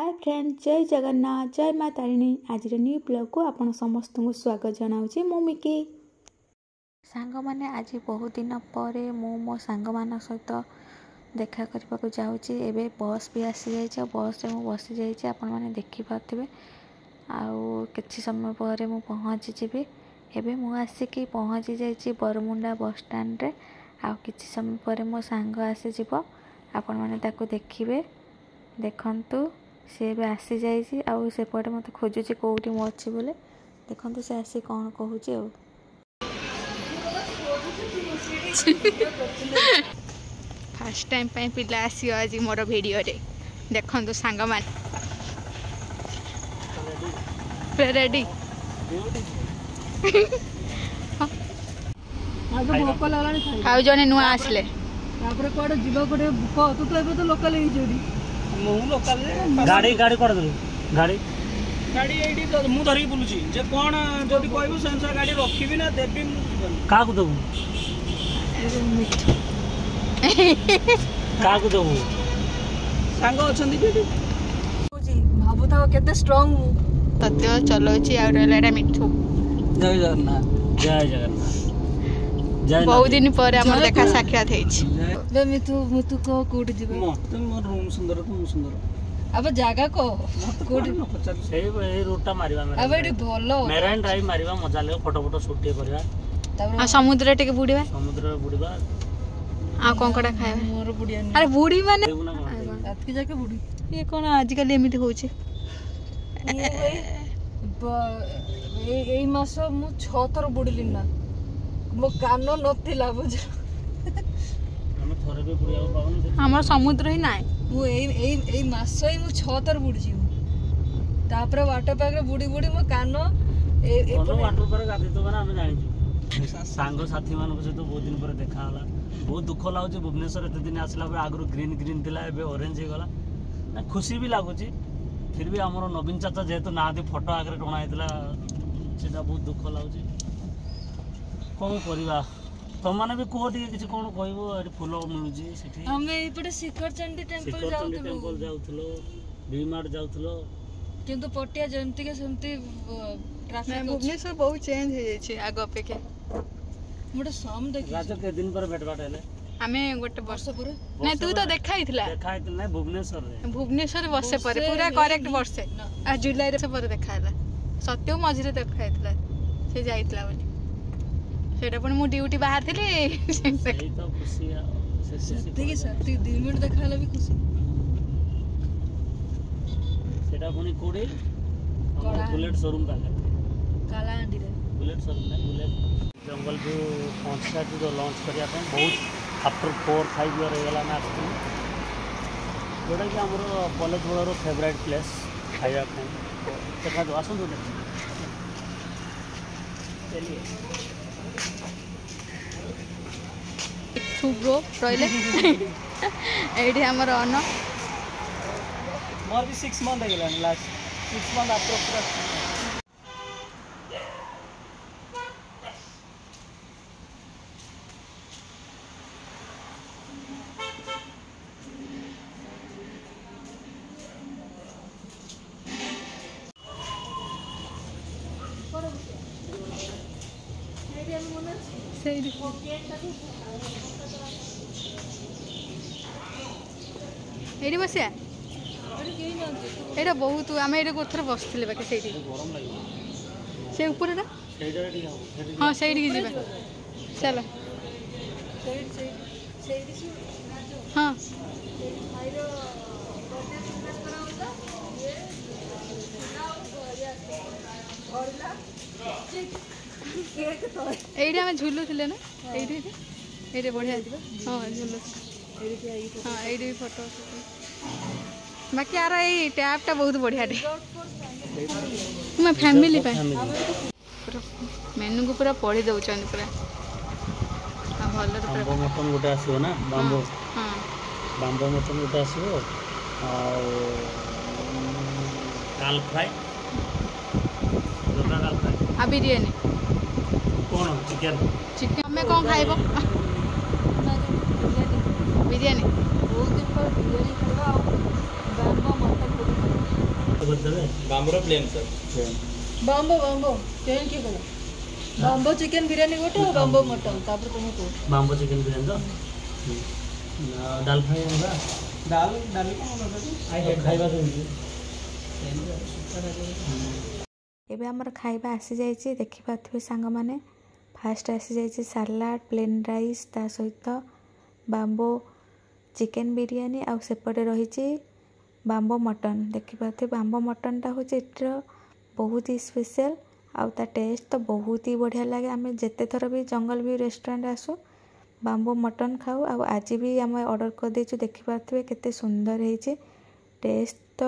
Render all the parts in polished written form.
Hi friend, जय जगन्नाथ, जय माँ तारिणी। आज न्यू ब्लॉग को आपण समस्त को स्वागत जनाऊँ। मु मिकी सांग माने आज बहुत दिन पर मो सांग मान सहित देखा करने को जाऊँगी। एबे बस भी आसी जाइए, बस रे मु बसी जाइए, आपण मैंने देखिपे। आउ किछि समय पर मु पहुँची जीवी। एबे मु आसिकी पहुँची जाइए बरमुंडा बस स्टैंड रे। आउ किछि समय पर मो सांग आसी जीव, आपण मैंने ताको देखिबे। देखंतु सी भी आसी जाइए। आउ सेपटे मत खोजुची कौटी मु अच्छी बोले। देखंतु से आसी कौन कहूची। फर्स्ट टाइम पे पिला आसी आज मोर वीडियो रे। देखंतु सांग मान रेडी खाऊ जने नुआ आसले तापर कोड जीवा कोडे बुक तू तो एबे तो लोकल ही जोडी मु लोकल रे गाड़ी गाड़ी कर दे गाड़ी गाड़ी एडी तो मु धरि बुलुची जे कोन जदी कहबो सेंसर गाड़ी रखिबी ना देबी मु का को दबु का को दबु सांग अछंदी बेटी भाबु था केते स्ट्रांग तत्य चलोची आ रेलेडा मिठू। जय जगन्नाथ, जय जगन्नाथ। बहुत दिन पर हमर देखा साक्षात हेछि। बे मितु को कोड जिबे मते मोर रूम सुंदर तुम सुंदर। अब जागा को कोड न पचार से ए रूटा मारिबा मेरा। अब एडी भलो मेराइन ड्राइव मारिबा मजा ले, फोटो फोटो शूट करबा। आ समुद्र टिके बुडीबा, समुद्र बुडीबा। आ कोंकड़ा खाए मोर बुडिया। अरे बुडी माने रात की जाके बुडी। ये कोन आजकल एमिति होछि। ए मास मु 6 थर बुडली ना, मो कानो नथिला बुझ। हम थोरे भी बुडिया पावन हमर समुद्र ही नाय। मु ए मास ही मु 6 थर बुडी छी। तापर वाटर पार्क रे बुडी बुडी मो कानो ए वाटर पार्क गाधी तो बना हम जानि छु। सांग साथी मान से तो बहुत दिन पर देखा होला। बहुत दुख लागो जे भुवनेश्वर एते दिन आसला पर आगरो ग्रीन ग्रीन थिला, एबे ऑरेंज हे गला ना। खुशी भी लागो छी। फिर भी हमर नवीन चाचा जेतो ना दे फोटो आगरे टोना हेतला, सेटा बहुत दुख लागो छी। कौन करवा तुम मैंने भी कह किसी कौन कह फूल मिलूँ से हमें एपटे शिखरचंडी टेम्पल जाउथलो, भीमार्ट जाउथलो, किंतु पटिया जमती के समती ट्रैफिक भुवनेश्वर बहुत चेंज हो जाई छै आगो अपेक्षा। मोटे सम देखि राजा के दिन पर भेटबाट हेले हमें गोटे वर्ष पर नै तू तो देखाइथिला नै भुवनेश्वर वर्ष पर पूरा करेक्ट वर्ष आ जुलाई रे पर देखाइला। सत्य मझिरे देखाइथिला से जाइतला बोली। सेटा पण मु ड्यूटी बाहर थिले सही तो खुशी सत्य 2 मिनट देखाला भी खुशी। सेटा पनि कोडी बुलेट शोरूम पाके काला अंडी रे बुलेट शोरूम ने बुलेट जंगल जो पहुंचा जो लॉन्च करिया पे बहुत आफ्टर 4-5 इयर होगा ना आसती। जोटा कि आम कॉलेज बेलर फेवरेट प्लेस खाया देखा जो आसतु चलिए ब्रो रहिले एडी हमर अन मोर भी 6 मंथ हो गेला लास्ट 6 मंथ आफ्टर पूरा एडी बसिया एटा बहुत आम ये गोथर बसते बाकी से ऊपर हाँ सही जी चल हाँ ये आम झुलू थे ना ये बढ़िया हाँ झुलू हाँ ये भी फोटो बाकी यार ये टैपटा बहुत बढ़िया मैं फैमिली मेनू को पूरा पढ़ी दौरान पूरा बाम्बो मटन गोटे आसो ना बाम्बो हाँ बाम्बो मटन गोटे आसो काल फ्राई काल फ्राई आ बिरयानी कौन चिकन चिकन हमें कौन खाइबो बिरयानी बहुत दिन पर बिरयानी खाइबा बाम्बो मटन बाम्बो प्लेन सर बाम्बो बाम्बो प्लेन की को बाम्बो चिकन बिरयानी गोटे और बाम्बो मटन तापर तुम को बाम्बो चिकन बिरयानी तो दाल फ्राई होगा दाल दाल खाइबा ଏବେ ଆମର ଖାଇବା ଆସିଯାଇଛି ଦେଖିପାରୁଥିବେ ସାଙ୍ଗମାନେ। ଫାଷ୍ଟ ଆସିଯାଇଛି ସାଲାଡ଼ ପ୍ଲେନ୍ ରାଇସ୍, ତା ସହିତ ବାମ୍ବୋ ଚିକେନ୍ ବିରିୟାନୀ, ଆଉ ସେପଟେ ରହିଛି ବାମ୍ବୋ ମଟନ୍। ଦେଖିପାରୁଥିବେ ବାମ୍ବୋ ମଟନ୍ଟା ହେଉଛି ଏଠିର ବହୁତ ହି ସ୍ପେଶାଲ୍, ଆଉ ତା ଟେଷ୍ଟ ତ ବହୁତ ହି ବଢ଼ିଆ ଲାଗେ। ଆମେ ଯେତେଥର ବି ଜଙ୍ଗଲ ବି ରେଷ୍ଟୁରାଣ୍ଟ ଆସୁ ବାମ୍ବୋ ମଟନ୍ ଖାଉ, ଆଉ ଆଜି ବି ଆମେ ଅର୍ଡ଼ର କରିଦେଇଛୁ। ଦେଖିପାରୁଥିବେ କେତେ ସୁନ୍ଦର ହେଇଛି। ଟେଷ୍ଟ ତ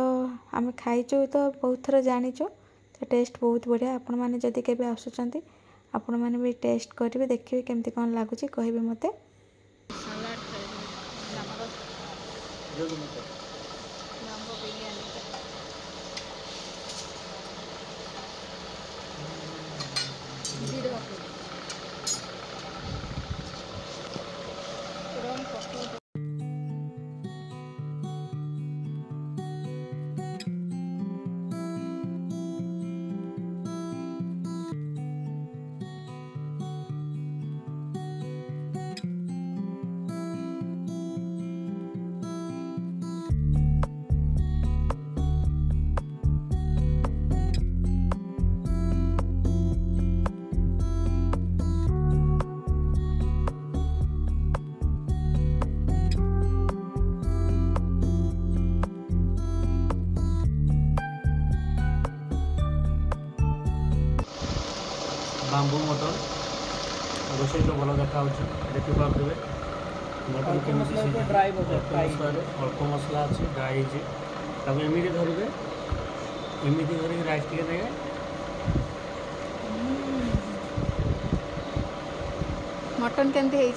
ଆମେ ଖାଇଛୁ ତ ବହୁତ ଥର ଜାଣିଛୁ, ଟେଷ୍ଟ ବହୁତ ବଢ଼ିଆ। ଆପଣମାନେ ଯଦି କେବେ ଆସୁଛନ୍ତି ଆପଣମାନେ ବି ଟେଷ୍ଟ କରିବେ, ଦେଖିବେ କେମିତି କ'ଣ ଲାଗୁଛି କହିବେ ମୋତେ। बाम्बू मटन रोषे तो भल देखा देखिपे मटन केमी अल्प मसला अच्छे ड्राई एमती धरवे एमती धरिक राइस टे देवे मटन केमती है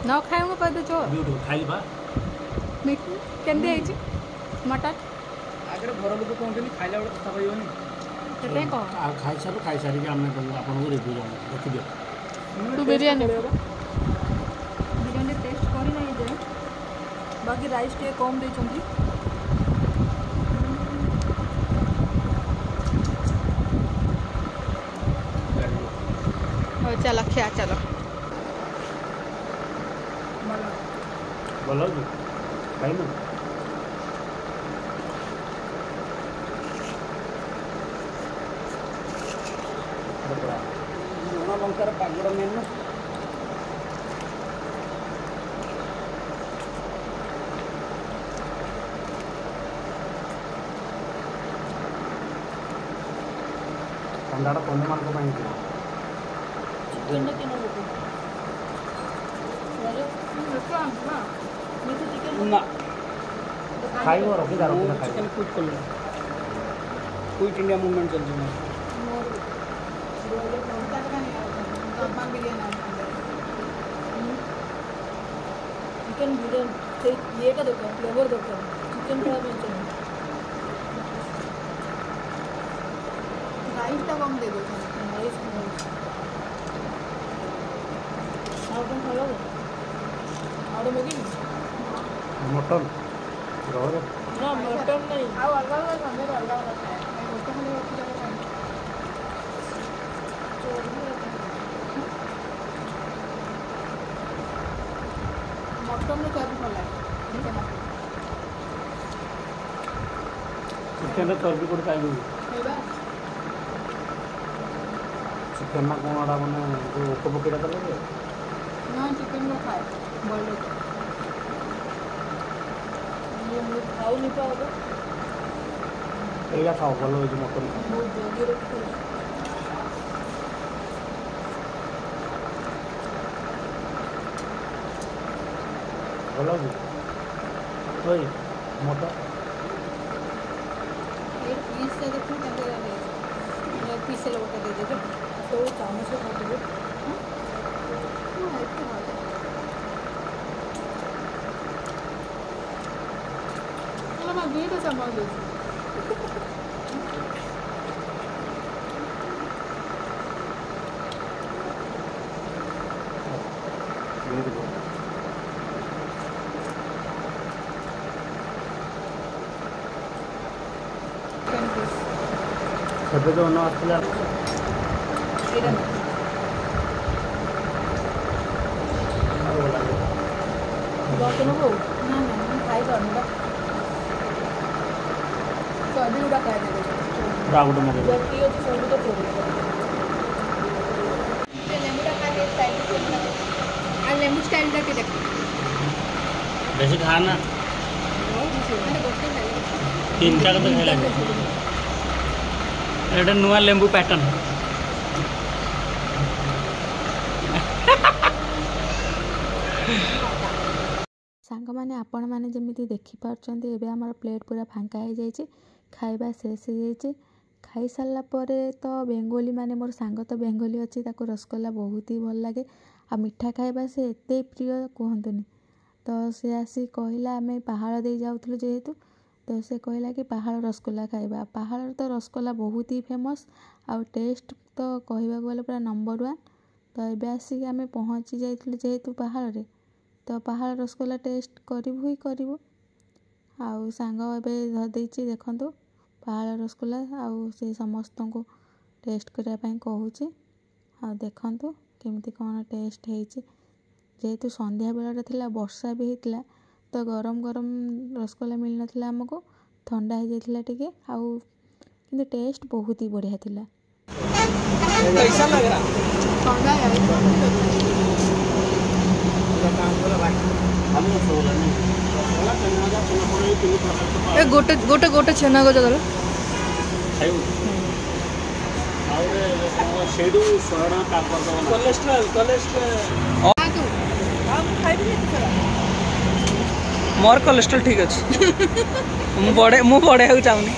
न खाए कह दे खाइबा मीठू केमती है मटन आगे घर लोग कहते खाइला बेले कथा कहनी खाई सारी आम आपको रिव्यू देखिए तू बिरयानी बिरयानी टेस्ट करी नहीं दे बाकी राइस टे कम देछंती हो चलो खिया चलो बोलो जी खाई ना लंकार पागड़ मेन ना ठंडा कन्या मान चिकन खाइब रखी चिकन क्विट कर क्विट इंडिया मूवमेंट चलती है चिकन बिरयानी ये का दरकार फ्लेवर दरकार चिकन फ्राई में चाहिए राइस टा कम दे दो राइस और कौन खा लोगे और मगी मटन ना मटन नहीं आओ अलग अलग खाने को अलग अलग है मटन खाने को क्या खाना मटन में क्या भल लगे चिकेन चर्बी कोट खाइबू चिकेन ना कौन आड़ा मैंने जो ओक पकेटा तो लगे ना चिकन में खाए बॉइल्ड ये मुझे खाओ नहीं पाओगे एटा खाओ भल हो मटन बहुत जल्दी रखते भल ओई मटन ये पीस से देखो कैसे ये पीस से लोग दे दे तो चामच से खा दो चलो मैं भी तो चामच दे ସେବେ ଯେଉଁ ଅନ୍ନ ଆସିଥିଲା ଏଇଟା ଦଶ ନେବୁ ନା ନା ମୁଁ ଖାଇପାରୁନି ବା ଚର୍ବି ଗୁଡ଼ା ଖାଇଦେବେ ଆଉ ଗୋଟେ ମଗେଇ ଯେତିକି ଅଛି ସବୁ ତ ଚୋରି ଲେମ୍ବୁଟା ଖାଇଲେ ଷ୍ଟାଇଲ୍ ଆଉ ଲେମ୍ବୁ ଷ୍ଟାଇଲ୍ଟା ଟିକେ ଦେଖ ବେଶୀ ଖା ନା ମାନେ ଗୋଟେ ଖାଇଲେ ତିନିଟା କେତେ ଖାଇଲାଣି ଏଇଟା ନୂଆ ଲେମ୍ବୁ ପ୍ୟାଟର୍ନ ସାଙ୍ଗମାନେ ଆପଣମାନେ ଯେମିତି ଦେଖିପାରୁଛନ୍ତି ଏବେ ଆମର ପ୍ଲେଟ୍ ପୁରା ଫାଙ୍କା ହେଇଯାଇଛି ଖାଇବା ଶେଷ ହେଇଯାଇଛି ଖାଇସାରିଲା ପରେ ତ ବେଙ୍ଗୋଲି ମାନେ ମୋର ସାଙ୍ଗ ତ ବେଙ୍ଗୋଲି ଅଛି ତାକୁ ରସଗୋଲା ବହୁତ ହି ଭଲ ଲାଗେ ଆଉ ମିଠା ଖାଇବା ସେ ଏତେ ପ୍ରିୟ କୁହନ୍ତୁନି ତ ସେ ଆସି କହିଲା ଆମେ ପାହାଳ ଦେଇ ଯାଉଥିଲୁ ଯେହେତୁ ତ ସେ କହିଲା କି ପାହାଳ ରସଗୋଲା ଖାଇବା ପାହାଳର ତ ରସଗୋଲା ବହୁତ ହି ଫେମସ୍ ଆଉ ଟେଷ୍ଟ ତ କହିବାକୁ ଗଲେ ପୁରା ନମ୍ବର 1 ତ ଏବେ ଆସିକି ଆମେ ପହଞ୍ଚି ଯାଇଥିଲୁ ଯେହେତୁ ପାହାଳରେ ତ ପାହାଳ ରସଗୋଲା ଟେଷ୍ଟ କରିବୁ ହିଁ କରିବୁ ଆଉ ସାଙ୍ଗ ଏବେ ଧରିଦେଇଛି ଦେଖନ୍ତୁ ପାହାଳ ରସଗୋଲା ଆଉ ସେ ସମସ୍ତଙ୍କୁ ଟେଷ୍ଟ କରିବା ପାଇଁ କହୁଛି ଆଉ ଦେଖନ୍ତୁ କେମିତି କ'ଣ ଟେଷ୍ଟ ହେଇଛି ଯେହେତୁ ସନ୍ଧ୍ୟା ବେଳଟା ଥିଲା ବର୍ଷା ବି ହେଇଥିଲା ତ ଗରମ ଗରମ ରସଗୋଲା ମିଳିନଥିଲା ଆମକୁ ଥଣ୍ଡା ହେଇଯାଇଥିଲା ଟିକେ ଆଉ କିନ୍ତୁ ଟେଷ୍ଟ ବହୁତ ହି ବଢ଼ିଆ ଥିଲା ଗୋଟେ ଗୋଟେ ଗୋଟେ ଛେନା ଗଜା ଦେବେ ଖାଇବୁ ଆଉ ସେଇଠୁ 100 ଟଙ୍କା मोर कोलेस्ट्रॉल ठीक अच्छे मु बढ़े चाहूनी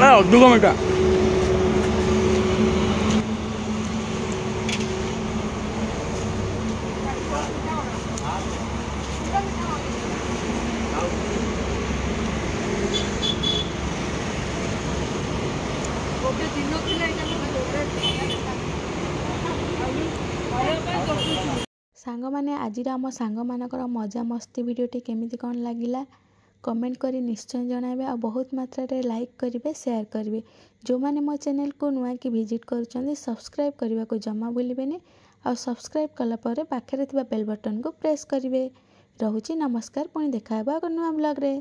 अधिक मिठा ସାଙ୍ଗମାନେ ଆଜିର ଆମ ସାଙ୍ଗମାନଙ୍କର ମଜାମସ୍ତି ଭିଡ଼ିଓଟି କେମିତି କ'ଣ ଲାଗିଲା କମେଣ୍ଟ କରି ନିଶ୍ଚୟ ଜଣାଇବେ ଆଉ ବହୁତ ମାତ୍ରାରେ ଲାଇକ୍ କରିବେ ସେୟାର କରିବେ ଯେଉଁମାନେ ମୋ ଚ୍ୟାନେଲକୁ ନୂଆକି ଭିଜିଟ୍ କରୁଛନ୍ତି ସବସ୍କ୍ରାଇବ୍ କରିବାକୁ ଜମା ଭୁଲିବେନି ଆଉ ସବସ୍କ୍ରାଇବ୍ କଲା ପରେ ପାଖରେ ଥିବା ବେଲ୍ ବଟନ୍କୁ ପ୍ରେସ୍ କରିବେ ରହୁଛି ନମସ୍କାର ପୁଣି ଦେଖା ହେବ ଏକ ନୂଆ ବ୍ଲଗ୍ରେ।